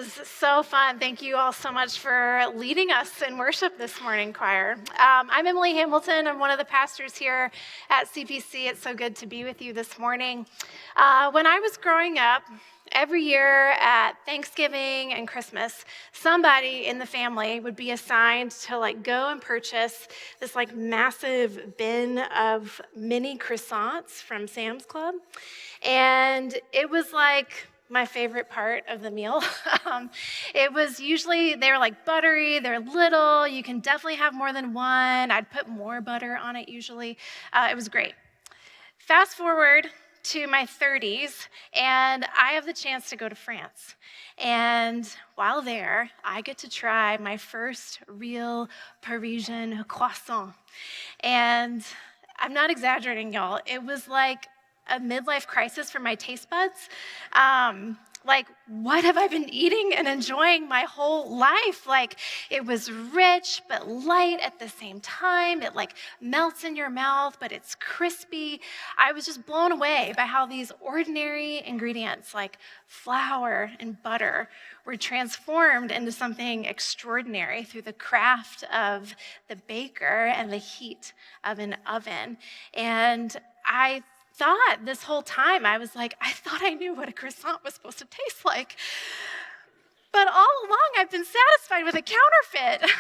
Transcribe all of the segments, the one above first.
was so fun. Thank you all so much for leading us in worship this morning, choir. I'm Emily Hamilton. I'm one of the pastors here at CPC. It's so good to be with you this morning. When I was growing up, every year at Thanksgiving and Christmas, somebody in the family would be assigned to go and purchase this massive bin of mini croissants from Sam's Club. And it was my favorite part of the meal. It was usually, they're buttery, they're little, you can definitely have more than one. I'd put more butter on it usually. It was great. Fast forward to my 30s, and I have the chance to go to France. And while there, I get to try my first real Parisian croissant. And I'm not exaggerating, y'all. It was like a midlife crisis for my taste buds. What have I been eating and enjoying my whole life? It was rich but light at the same time. It melts in your mouth, but it's crispy. I was just blown away by how these ordinary ingredients like flour and butter were transformed into something extraordinary through the craft of the baker and the heat of an oven. And I thought this whole time, I thought I knew what a croissant was supposed to taste like. But all along, I've been satisfied with a counterfeit.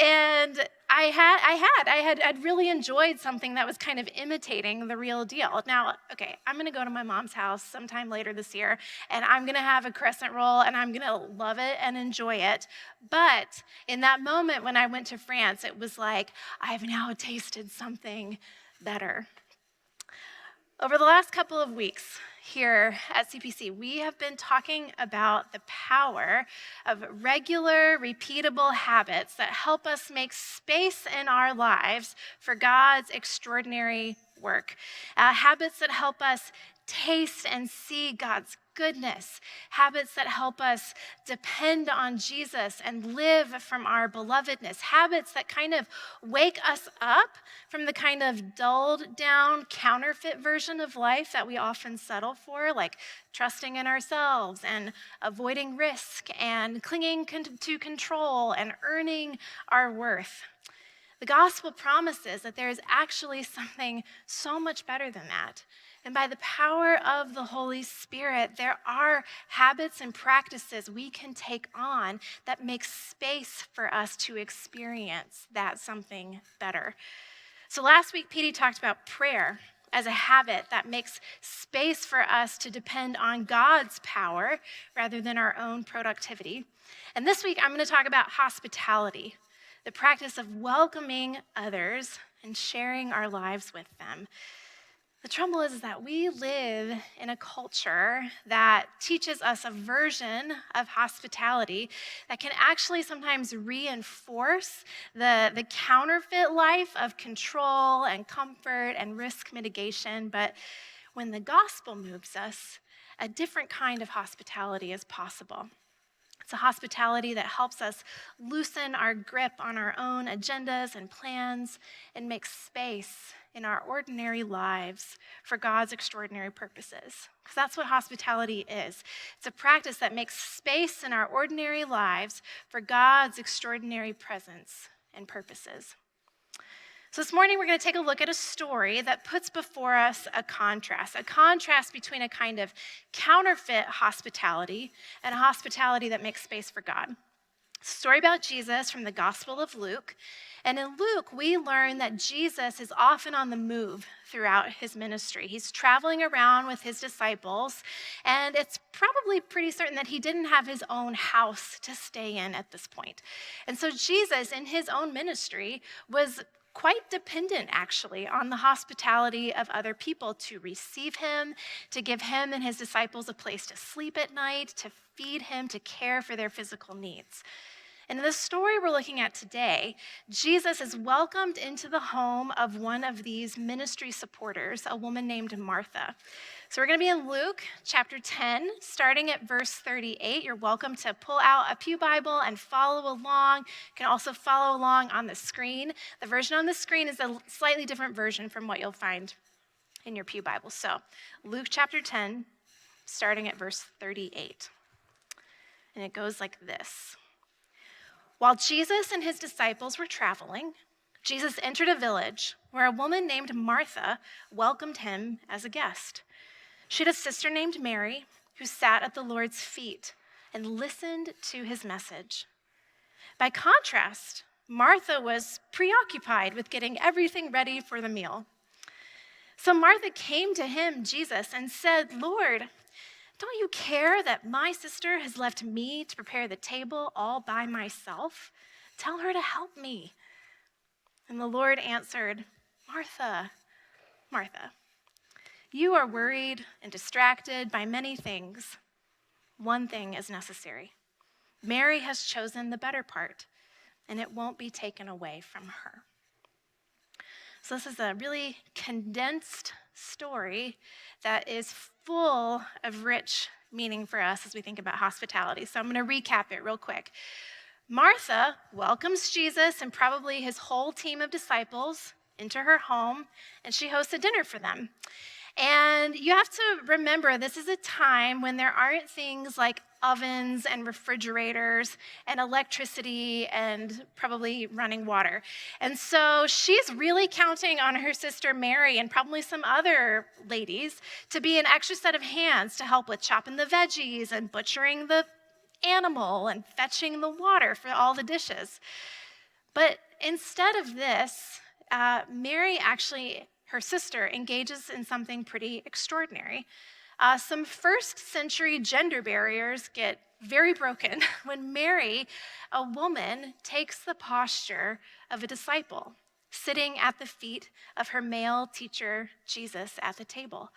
And I'd really enjoyed something that was kind of imitating the real deal. Now, okay, I'm gonna go to my mom's house sometime later this year, and I'm gonna have a crescent roll, and I'm gonna love it and enjoy it. But in that moment when I went to France, it was like, I've now tasted something better. Over the last couple of weeks here at CPC, we have been talking about the power of regular, repeatable habits that help us make space in our lives for God's extraordinary work. Habits that help us taste and see God's goodness. Habits that help us depend on Jesus and live from our belovedness. Habits that kind of wake us up from the kind of dulled down counterfeit version of life that we often settle for, like trusting in ourselves and avoiding risk and clinging to control and earning our worth. The gospel promises that there is actually something so much better than that. And by the power of the Holy Spirit, there are habits and practices we can take on that make space for us to experience that something better. So last week, Petey talked about prayer as a habit that makes space for us to depend on God's power rather than our own productivity. And this week, I'm going to talk about hospitality, the practice of welcoming others and sharing our lives with them. The trouble is that we live in a culture that teaches us a version of hospitality that can actually sometimes reinforce the counterfeit life of control and comfort and risk mitigation. But when the gospel moves us, a different kind of hospitality is possible. It's a hospitality that helps us loosen our grip on our own agendas and plans and make space in our ordinary lives for God's extraordinary purposes. Because that's what hospitality is. It's a practice that makes space in our ordinary lives for God's extraordinary presence and purposes. So this morning, we're going to take a look at a story that puts before us a contrast between a kind of counterfeit hospitality and a hospitality that makes space for God. It's a story about Jesus from the Gospel of Luke. And in Luke, we learn that Jesus is often on the move throughout his ministry. He's traveling around with his disciples, and it's probably pretty certain that he didn't have his own house to stay in at this point. And so Jesus, in his own ministry, was quite dependent, actually, on the hospitality of other people to receive him, to give him and his disciples a place to sleep at night, to feed him, to care for their physical needs. And in the story we're looking at today, Jesus is welcomed into the home of one of these ministry supporters, a woman named Martha. So we're going to be in Luke chapter 10, starting at verse 38. You're welcome to pull out a pew Bible and follow along. You can also follow along on the screen. The version on the screen is a slightly different version from what you'll find in your pew Bible. So Luke chapter 10, starting at verse 38. And it goes like this. While Jesus and his disciples were traveling, Jesus entered a village where a woman named Martha welcomed him as a guest. She had a sister named Mary who sat at the Lord's feet and listened to his message. By contrast, Martha was preoccupied with getting everything ready for the meal. So Martha came to him, Jesus, and said, "Lord, don't you care that my sister has left me to prepare the table all by myself? Tell her to help me." And the Lord answered, "Martha, Martha, you are worried and distracted by many things. One thing is necessary. Mary has chosen the better part, and it won't be taken away from her." So this is a really condensed story that is full of rich meaning for us as we think about hospitality. So I'm going to recap it real quick. Martha welcomes Jesus and probably his whole team of disciples into her home, and she hosts a dinner for them. And you have to remember, this is a time when there aren't things like ovens and refrigerators and electricity and probably running water. And so she's really counting on her sister Mary and probably some other ladies to be an extra set of hands to help with chopping the veggies and butchering the animal and fetching the water for all the dishes. But instead of this, Mary actually, her sister, engages in something pretty extraordinary. Some first century gender barriers get very broken when Mary, a woman, takes the posture of a disciple, sitting at the feet of her male teacher, Jesus, at the table.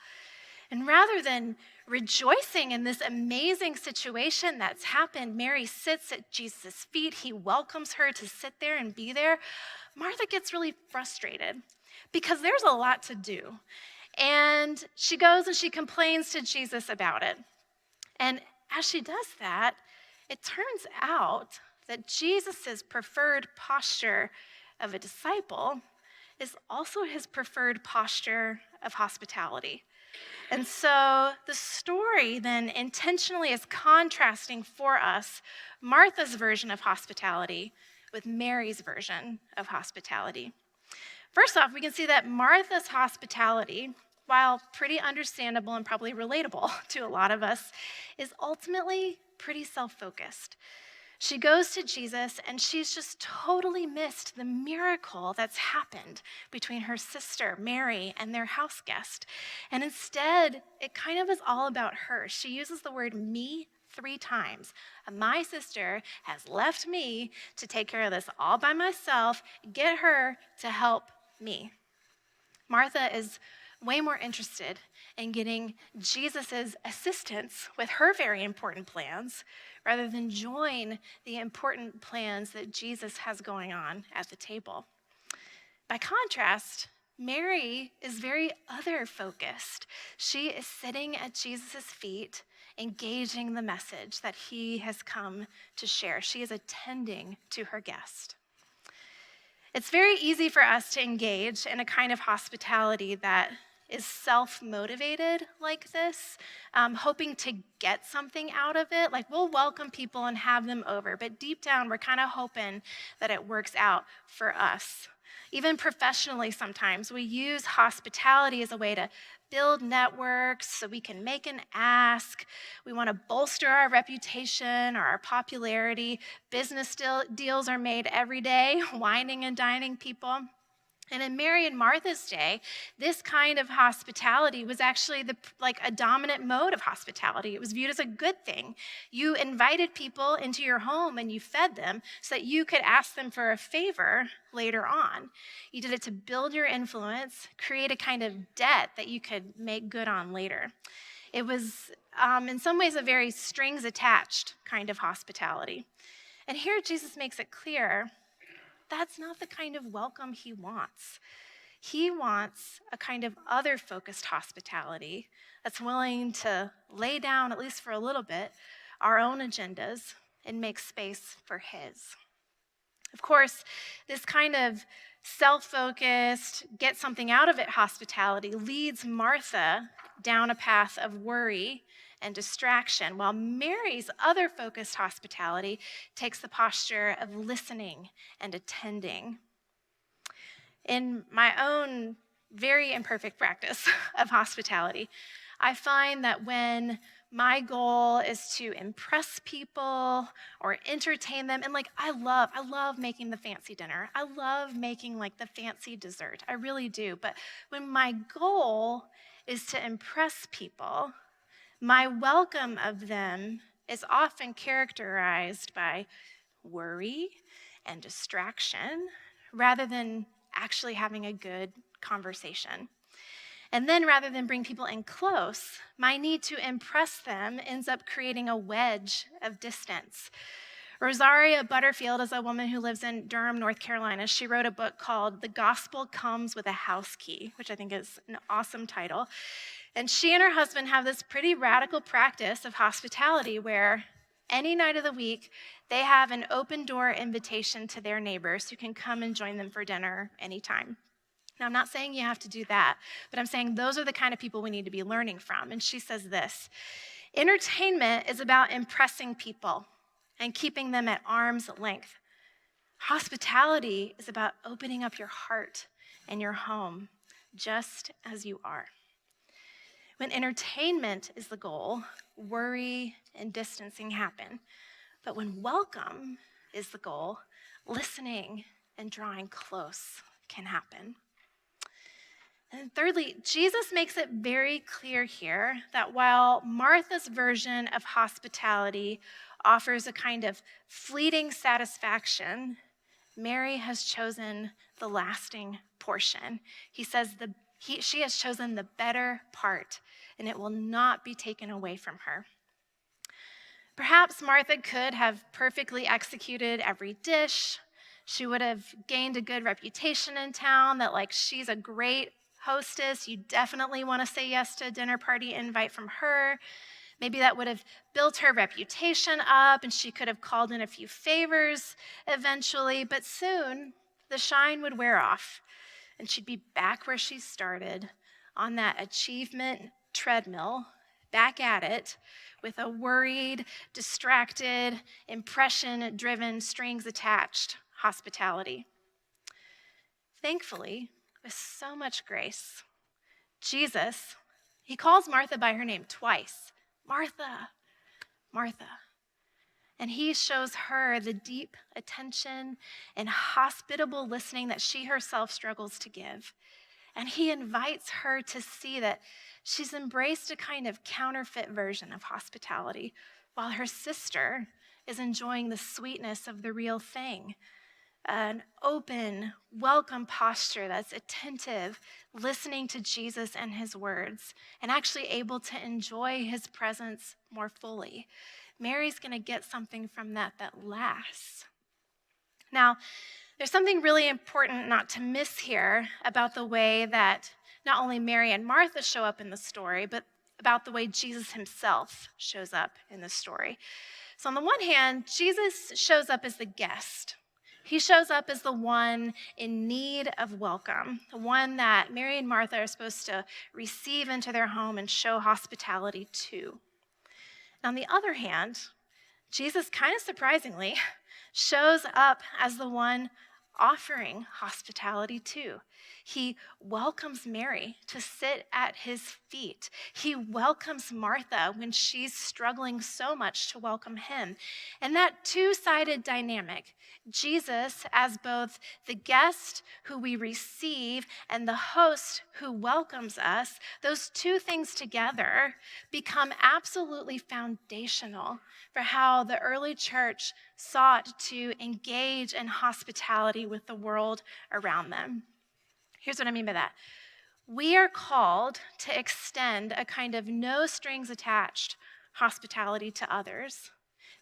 And rather than rejoicing in this amazing situation that's happened, Mary sits at Jesus' feet. He welcomes her to sit there and be there. Martha gets really frustrated because there's a lot to do. And she goes and she complains to Jesus about it. And as she does that, it turns out that Jesus' preferred posture of a disciple is also his preferred posture of hospitality. And so the story then intentionally is contrasting for us Martha's version of hospitality with Mary's version of hospitality. First off, we can see that Martha's hospitality, while pretty understandable and probably relatable to a lot of us, is ultimately pretty self-focused. She goes to Jesus and she's just totally missed the miracle that's happened between her sister, Mary, and their house guest. And instead, it kind of is all about her. She uses the word me 3 times. My sister has left me to take care of this all by myself. Get her to help me. Martha is way more interested in getting Jesus' assistance with her very important plans rather than join the important plans that Jesus has going on at the table. By contrast, Mary is very other-focused. She is sitting at Jesus' feet, engaging the message that he has come to share. She is attending to her guest. It's very easy for us to engage in a kind of hospitality that is self-motivated like this, hoping to get something out of it. Like, we'll welcome people and have them over, but deep down, we're kind of hoping that it works out for us. Even professionally, sometimes we use hospitality as a way to build networks so we can make an ask. We want to bolster our reputation or our popularity. Business deals are made every day, wining and dining people. And in Mary and Martha's day, this kind of hospitality was actually a dominant mode of hospitality. It was viewed as a good thing. You invited people into your home and you fed them so that you could ask them for a favor later on. You did it to build your influence, create a kind of debt that you could make good on later. It was, in some ways, a very strings attached kind of hospitality. And here Jesus makes it clear that's not the kind of welcome he wants. He wants a kind of other-focused hospitality that's willing to lay down, at least for a little bit, our own agendas and make space for his. Of course, this kind of self-focused, get something out of it hospitality leads Martha down a path of worry and distraction, while Mary's other focused hospitality takes the posture of listening and attending. In my own very imperfect practice of hospitality, I find that when my goal is to impress people or entertain them, and I love making the fancy dinner. I love making the fancy dessert. I really do. But when my goal is to impress people, my welcome of them is often characterized by worry and distraction rather than actually having a good conversation. And then rather than bring people in close, my need to impress them ends up creating a wedge of distance. Rosaria Butterfield is a woman who lives in Durham, North Carolina. She wrote a book called The Gospel Comes with a House Key, which I think is an awesome title. And she and her husband have this pretty radical practice of hospitality where any night of the week, they have an open door invitation to their neighbors who can come and join them for dinner anytime. Now, I'm not saying you have to do that, but I'm saying those are the kind of people we need to be learning from. And she says this: entertainment is about impressing people and keeping them at arm's length. Hospitality is about opening up your heart and your home just as you are. When entertainment is the goal, worry and distancing happen. But when welcome is the goal, listening and drawing close can happen. And thirdly, Jesus makes it very clear here that while Martha's version of hospitality offers a kind of fleeting satisfaction, Mary has chosen the lasting portion. He says she has chosen the better part, and it will not be taken away from her. Perhaps Martha could have perfectly executed every dish. She would have gained a good reputation in town that she's a great hostess. You definitely want to say yes to a dinner party invite from her. Maybe that would have built her reputation up and she could have called in a few favors eventually, but soon the shine would wear off and she'd be back where she started on that achievement treadmill, back at it with a worried, distracted, impression-driven, strings-attached hospitality. Thankfully, with so much grace, Jesus, he calls Martha by her name twice. Martha, Martha. And he shows her the deep attention and hospitable listening that she herself struggles to give. And he invites her to see that she's embraced a kind of counterfeit version of hospitality, while her sister is enjoying the sweetness of the real thing. An open, welcome posture that's attentive, listening to Jesus and his words, and actually able to enjoy his presence more fully. Mary's going to get something from that lasts. Now, there's something really important not to miss here about the way that not only Mary and Martha show up in the story, but about the way Jesus himself shows up in the story. So on the one hand, Jesus shows up as the guest. He shows up as the one in need of welcome, the one that Mary and Martha are supposed to receive into their home and show hospitality to. And on the other hand, Jesus, kind of surprisingly, shows up as the one offering hospitality too. He welcomes Mary to sit at his feet. He welcomes Martha when she's struggling so much to welcome him. And that two-sided dynamic, Jesus as both the guest who we receive and the host who welcomes us, those two things together become absolutely foundational for how the early church sought to engage in hospitality with the world around them. Here's what I mean by that. We are called to extend a kind of no strings attached hospitality to others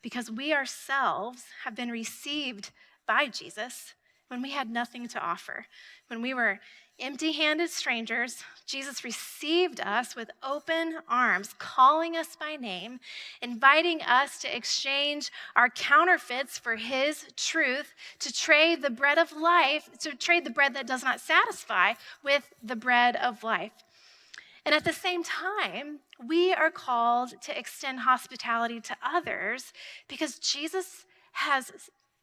because we ourselves have been received by Jesus when we had nothing to offer, when we were Empty-handed strangers, Jesus received us with open arms, calling us by name, inviting us to exchange our counterfeits for his truth, to trade the bread of life, to trade the bread that does not satisfy with the bread of life. And at the same time, we are called to extend hospitality to others because Jesus has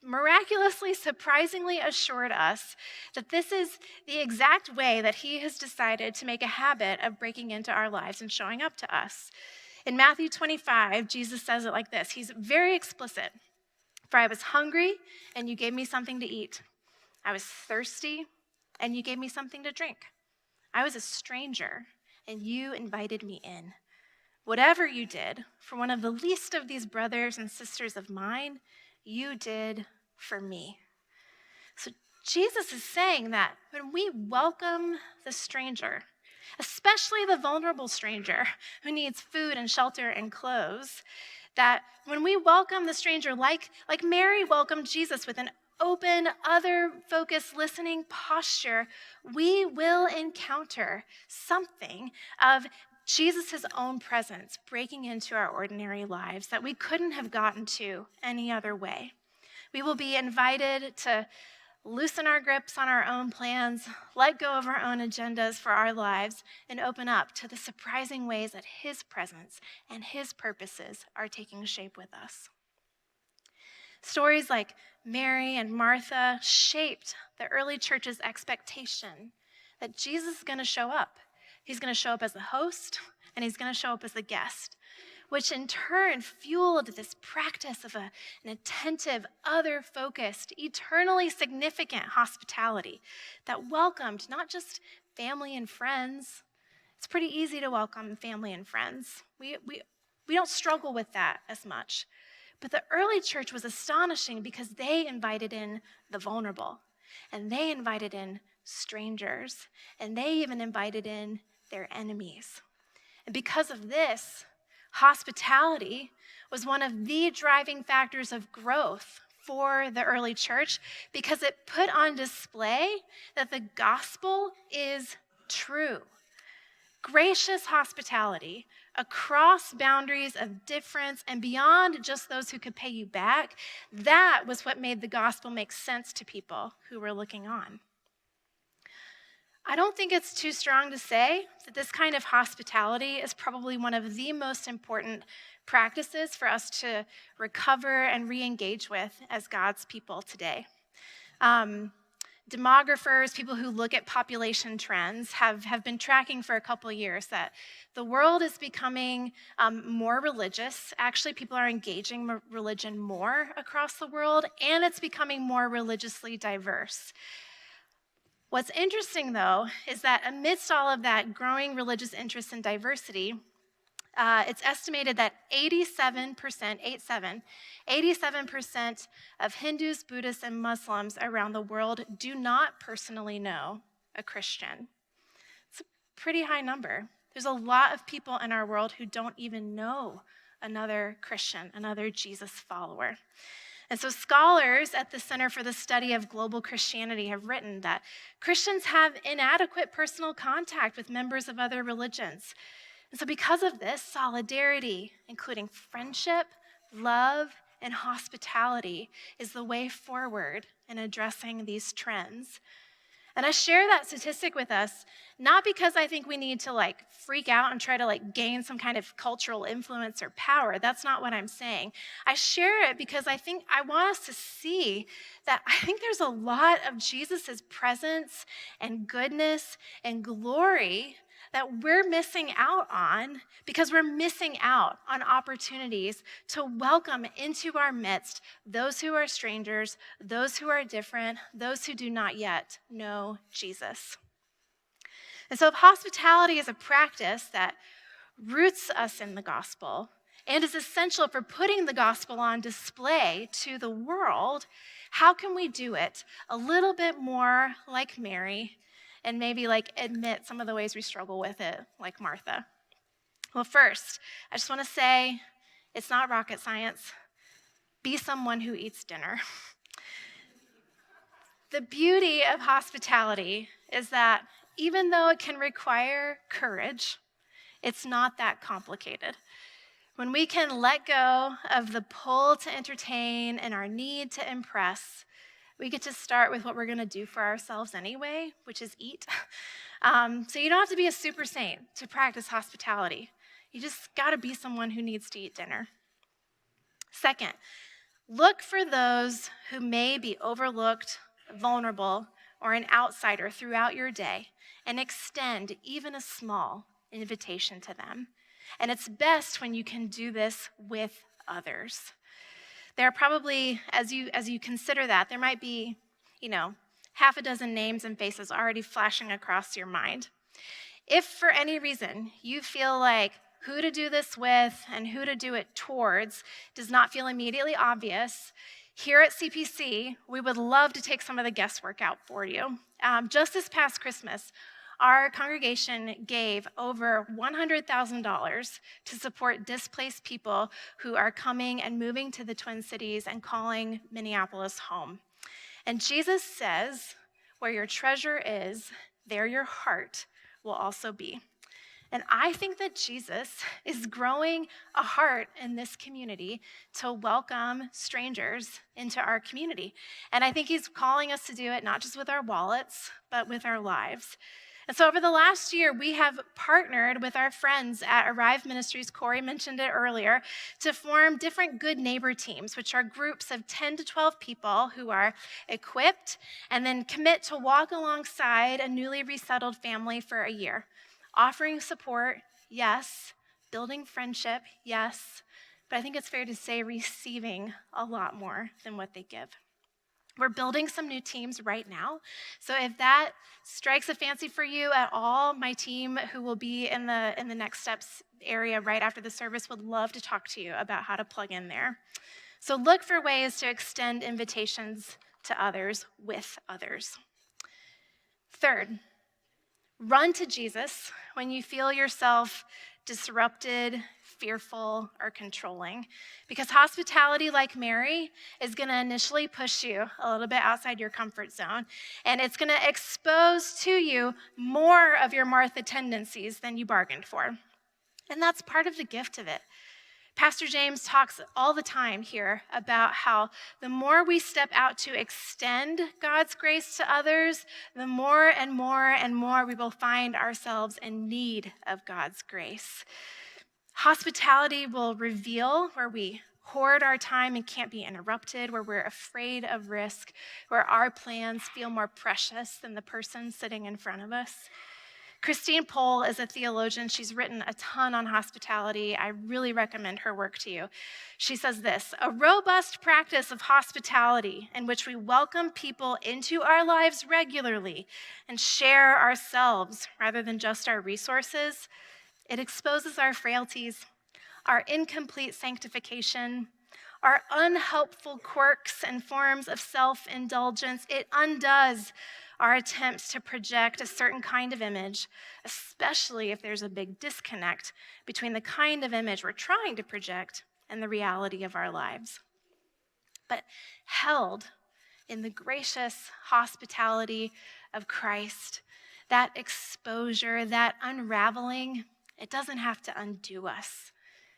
miraculously, surprisingly assured us that this is the exact way that he has decided to make a habit of breaking into our lives and showing up to us. In Matthew 25, Jesus says it like this. He's very explicit. For I was hungry, and you gave me something to eat. I was thirsty, and you gave me something to drink. I was a stranger, and you invited me in. Whatever you did for one of the least of these brothers and sisters of mine, you did for me. So Jesus is saying that when we welcome the stranger, especially the vulnerable stranger who needs food and shelter and clothes, that when we welcome the stranger like Mary welcomed Jesus with an open, other-focused listening posture, we will encounter something of Jesus' own presence breaking into our ordinary lives that we couldn't have gotten to any other way. We will be invited to loosen our grips on our own plans, let go of our own agendas for our lives, and open up to the surprising ways that his presence and his purposes are taking shape with us. Stories like Mary and Martha shaped the early church's expectation that Jesus is going to show up. He's going to show up as the host, and he's going to show up as the guest, which in turn fueled this practice of an attentive, other-focused, eternally significant hospitality that welcomed not just family and friends. It's pretty easy to welcome family and friends. We don't struggle with that as much. But the early church was astonishing because they invited in the vulnerable, and they invited in strangers, and they even invited in their enemies. And because of this, hospitality was one of the driving factors of growth for the early church because it put on display that the gospel is true. Gracious hospitality across boundaries of difference and beyond just those who could pay you back, that was what made the gospel make sense to people who were looking on. I don't think it's too strong to say that this kind of hospitality is probably one of the most important practices for us to recover and re-engage with as God's people today. Demographers, people who look at population trends, have been tracking for a couple of years that the world is becoming more religious. Actually, people are engaging religion more across the world, and it's becoming more religiously diverse. What's interesting, though, is that amidst all of that growing religious interest and diversity, it's estimated that 87% of Hindus, Buddhists, and Muslims around the world do not personally know a Christian. It's a pretty high number. There's a lot of people in our world who don't even know another Christian, another Jesus follower. And so scholars at the Center for the Study of Global Christianity have written that Christians have inadequate personal contact with members of other religions. And so because of this, solidarity, including friendship, love, and hospitality, is the way forward in addressing these trends. And I share that statistic with us, not because I think we need to freak out and try to gain some kind of cultural influence or power. That's not what I'm saying. I share it because I want us to see that I think there's a lot of Jesus's presence and goodness and glory that we're missing out on because we're missing out on opportunities to welcome into our midst those who are strangers, those who are different, those who do not yet know Jesus. And so if hospitality is a practice that roots us in the gospel and is essential for putting the gospel on display to the world, how can we do it a little bit more like Mary and maybe admit some of the ways we struggle with it, like Martha? Well, first, I just want to say it's not rocket science. Be someone who eats dinner. The beauty of hospitality is that even though it can require courage, it's not that complicated. When we can let go of the pull to entertain and our need to impress, we get to start with what we're going to do for ourselves anyway, which is eat. So you don't have to be a super saint to practice hospitality. You just got to be someone who needs to eat dinner. Second, look for those who may be overlooked, vulnerable, or an outsider throughout your day and extend even a small invitation to them. And it's best when you can do this with others. There are probably, as you consider that, there might be, half a dozen names and faces already flashing across your mind. If for any reason you feel like who to do this with and who to do it towards does not feel immediately obvious, here at CPC, we would love to take some of the guesswork out for you. Just this past Christmas, our congregation gave over $100,000 to support displaced people who are coming and moving to the Twin Cities and calling Minneapolis home. And Jesus says, where your treasure is, there your heart will also be. And I think that Jesus is growing a heart in this community to welcome strangers into our community. And I think he's calling us to do it not just with our wallets, but with our lives. And so over the last year, we have partnered with our friends at Arrive Ministries, Corey mentioned it earlier, to form different Good Neighbor teams, which are groups of 10 to 12 people who are equipped and then commit to walk alongside a newly resettled family for a year. Offering support, yes. Building friendship, yes. But I think it's fair to say receiving a lot more than what they give. We're building some new teams right now. So if that strikes a fancy for you at all, my team who will be in the next steps area right after the service would love to talk to you about how to plug in there. So look for ways to extend invitations to others with others. Third, run to Jesus when you feel yourself disrupted, fearful, or controlling. Because hospitality, like Mary, is going to initially push you a little bit outside your comfort zone, and it's going to expose to you more of your Martha tendencies than you bargained for. And that's part of the gift of it. Pastor James talks all the time here about how the more we step out to extend God's grace to others, the more and more and more we will find ourselves in need of God's grace. Hospitality will reveal where we hoard our time and can't be interrupted, where we're afraid of risk, where our plans feel more precious than the person sitting in front of us. Christine Pohl is a theologian. She's written a ton on hospitality. I really recommend her work to you. She says this: a robust practice of hospitality in which we welcome people into our lives regularly and share ourselves rather than just our resources, it exposes our frailties, our incomplete sanctification, our unhelpful quirks and forms of self-indulgence. It undoes our attempts to project a certain kind of image, especially if there's a big disconnect between the kind of image we're trying to project and the reality of our lives. But held in the gracious hospitality of Christ, that exposure, that unraveling, it doesn't have to undo us.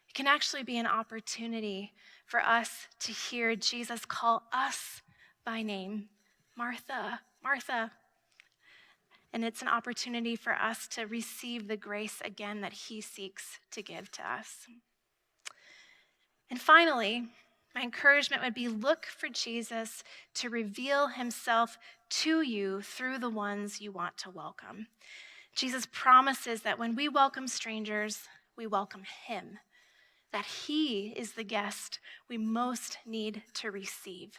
It can actually be an opportunity for us to hear Jesus call us by name, Martha, Martha. And it's an opportunity for us to receive the grace again that he seeks to give to us. And finally, my encouragement would be look for Jesus to reveal himself to you through the ones you want to welcome. Jesus promises that when we welcome strangers, we welcome him, that he is the guest we most need to receive.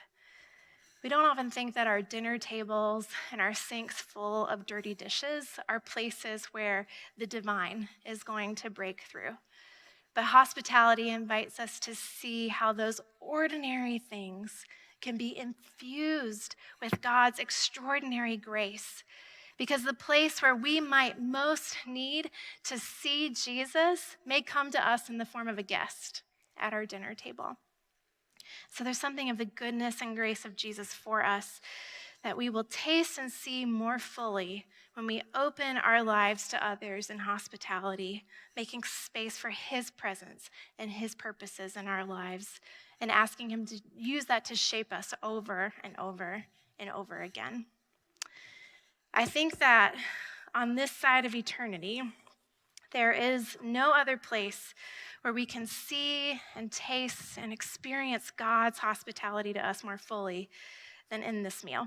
We don't often think that our dinner tables and our sinks full of dirty dishes are places where the divine is going to break through. But hospitality invites us to see how those ordinary things can be infused with God's extraordinary grace. Because the place where we might most need to see Jesus may come to us in the form of a guest at our dinner table. So there's something of the goodness and grace of Jesus for us that we will taste and see more fully when we open our lives to others in hospitality, making space for his presence and his purposes in our lives, and asking him to use that to shape us over and over and over again. I think that on this side of eternity, there is no other place where we can see and taste and experience God's hospitality to us more fully than in this meal.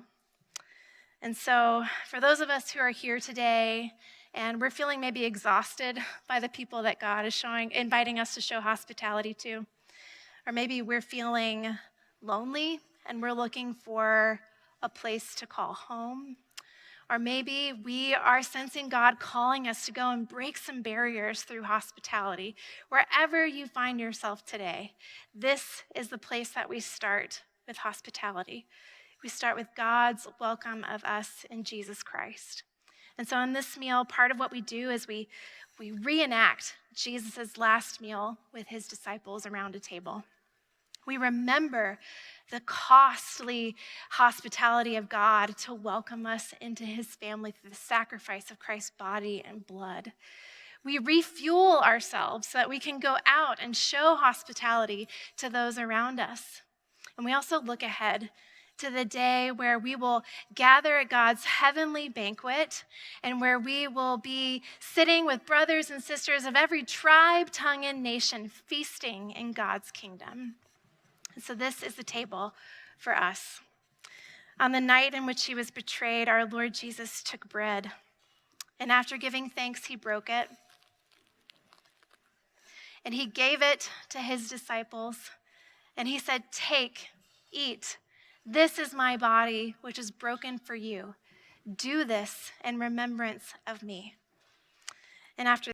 And so, for those of us who are here today and we're feeling maybe exhausted by the people that God is inviting us to show hospitality to, or maybe we're feeling lonely and we're looking for a place to call home, or maybe we are sensing God calling us to go and break some barriers through hospitality. Wherever you find yourself today, this is the place that we start with hospitality. We start with God's welcome of us in Jesus Christ. And so in this meal, part of what we do is we reenact Jesus' last meal with his disciples around a table. We remember the costly hospitality of God to welcome us into his family through the sacrifice of Christ's body and blood. We refuel ourselves so that we can go out and show hospitality to those around us. And we also look ahead to the day where we will gather at God's heavenly banquet and where we will be sitting with brothers and sisters of every tribe, tongue, and nation feasting in God's kingdom. And so this is the table for us. On the night in which he was betrayed, our Lord Jesus took bread, and after giving thanks, he broke it, and he gave it to his disciples, and he said, "Take, eat. This is my body, which is broken for you. Do this in remembrance of me." And after